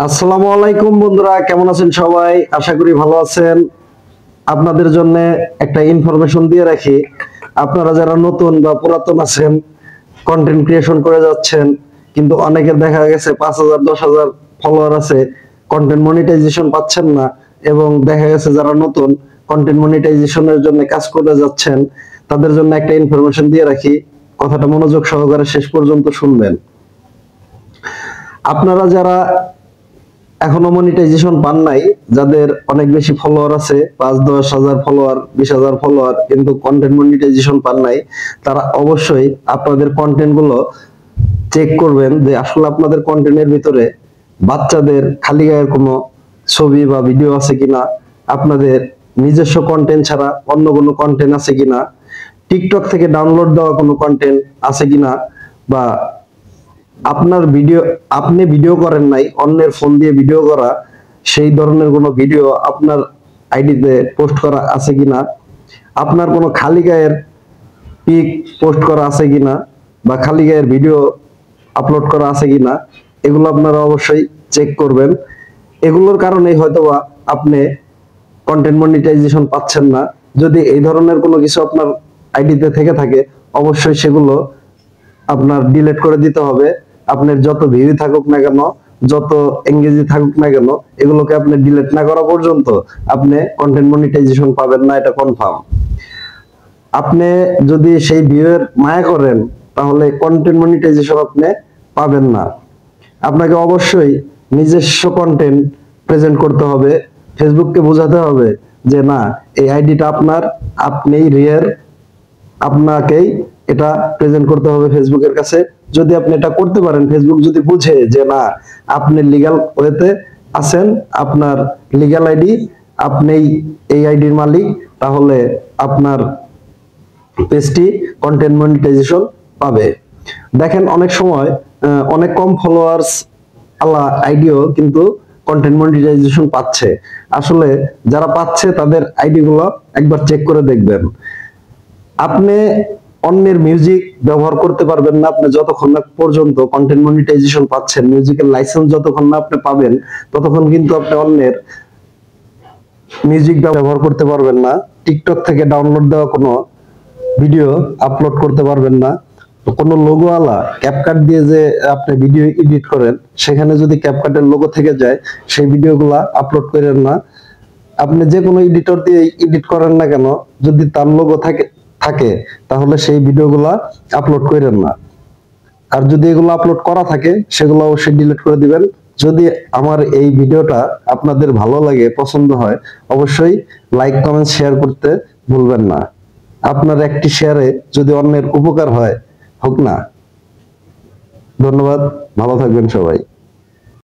আসসালামু আলাইকুম বন্ধুরা, কেমন আছেন সবাই? আশা করি ভালো আছেন। আপনাদের জন্য একটা ইনফরমেশন দিয়ে রাখি। আপনারা যারা নতুন বা পুরাতন আছেন, কন্টেন্ট ক্রিয়েশন করে যাচ্ছেন, কিন্তু অনেকের দেখা গেছে 5,000 10,000 ফলোয়ার আছে, কন্টেন্ট মনিটাইজেশন পাচ্ছেন না। এবং দেখা গেছে যারা নতুন কন্টেন্ট মনিটাইজেশনের জন্য কাজ করে যাচ্ছেন, তাদের জন্য একটা ইনফরমেশন দিয়ে রাখি। কথাটা মনোযোগ সহকারে শেষ পর্যন্ত শুনবেন। আপনারা যারা এখনো মনিটাইজেশন পান নাই, যাদের অনেক বেশি ফলোয়ার আছে, 5-10 হাজার ফলোয়ার, 20,000 ফলোয়ার, কিন্তু কন্টেন্ট মনিটাইজেশন পান নাই, তারা অবশ্যই আপনাদের কন্টেন্ট গুলো চেক করবেন যে আসলে আপনাদের কন্টেন্টের ভিতরে বাচ্চাদের খালি গায়ের কোনো ছবি বা ভিডিও আছে কিনা, আপনাদের নিজস্ব কন্টেন্ট ছাড়া অন্য কোনো কন্টেন্ট আছে কিনা, টিকটক থেকে ডাউনলোড দেওয়া কোনো কন্টেন্ট আছে কিনা, বা আপনার ভিডিও, আপনি ভিডিও করেন নাই, অন্যের ফোন দিয়ে ভিডিও করা সেই ধরনের কোনো ভিডিও আপনার আইডিতে পোস্ট করা আছে কিনা, আপনার কোনো খালি গায়ের পিক পোস্ট করা আছে কিনা, বা খালি গায়ের ভিডিও আপলোড করা আছে কিনা, এগুলো আপনারা অবশ্যই চেক করবেন। এগুলোর কারণেই হয়তোবা আপনি কন্টেন্ট মনিটাইজেশন পাচ্ছেন না। যদি এই ধরনের কোনো কিছু আপনার আইডিতে থেকে থাকে, অবশ্যই সেগুলো আপনার ডিলিট করে দিতে হবে। আপনার যত ভিউ থাকুক না কেন, যত এঙ্গেজি থাকুক না কেন, এগুলোকে আপনি ডিলিট না করা পর্যন্ত আপনি কন্টেন্ট মনিটাইজেশন পাবেন না, এটা কনফার্ম। আপনি যদি সেই ভিউ এর মায়া করেন, তাহলে কন্টেন্ট মনিটাইজেশন আপনি পাবেন না। আপনাকে অবশ্যই নিজস্ব কন্টেন্ট প্রেজেন্ট করতে হবে। ফেসবুককে বোঝাতে হবে যে না, এই আইডিটা আপনার, আপনিই রিয়েল, আপনাকেই এটা প্রেজেন্ট করতে হবে ফেসবুকের কাছে। যদি আপনি এটা করতে পারেন, ফেসবুক যদি বুঝে যে না, আপনি লিগ্যাল ওয়েতে আছেন, আপনার লিগ্যাল আইডি, আপনি এই আইডির মালিক, তাহলে আপনার পেজটি কন্টেন্ট মনিটাইজেশন পাবে। দেখেন, অনেক সময় অনেক কম ফলোয়ার্স আলা আইডিও কিন্তু কন্টেন্ট মনিটাইজেশন পাচ্ছে। আসলে যারা পাচ্ছে তাদের আইডি গুলো একবার চেক করে দেখবেন। আপনি অন্যের মিউজিক ব্যবহার করতে পারবেন না আপনি যতক্ষণ না পর্যন্ত কন্টেন্ট মনিটাইজেশন পাচ্ছেন। মিউজিকের লাইসেন্স যতক্ষণ না আপনি পাবেন, ততক্ষণ কিন্তু আপনি অন্যের মিউজিক ব্যবহার করতে পারবেন না। টিকটক থেকে ডাউনলোড দেওয়া কোনো ভিডিও আপলোড করতে পারবেন না। কোনো লোগো আলা ক্যাপকাট দিয়ে যে আপনি ভিডিও এডিট করেন, সেখানে যদি ক্যাপকাটের লোগো থেকে যায়, সেই ভিডিওগুলা আপলোড করেন না। আপনি যে কোনো এডিটর দিয়ে এডিট করেন না কেন, যদি তার লোগো থাকে থাকে তাহলে সেই ভিডিওগুলা আপলোড করেন না। আর যদি এগুলো আপলোড করা থাকে, সেগুলো অবশ্যই ডিলিট করে দিবেন। যদি আমার এই ভিডিওটা আপনাদের ভালো লাগে, পছন্দ হয়, অবশ্যই লাইক কমেন্ট শেয়ার করতে ভুলবেন না। আপনার একটি শেয়ারে যদি অন্যের উপকার হয়, হোক না। ধন্যবাদ, ভালো থাকবেন সবাই।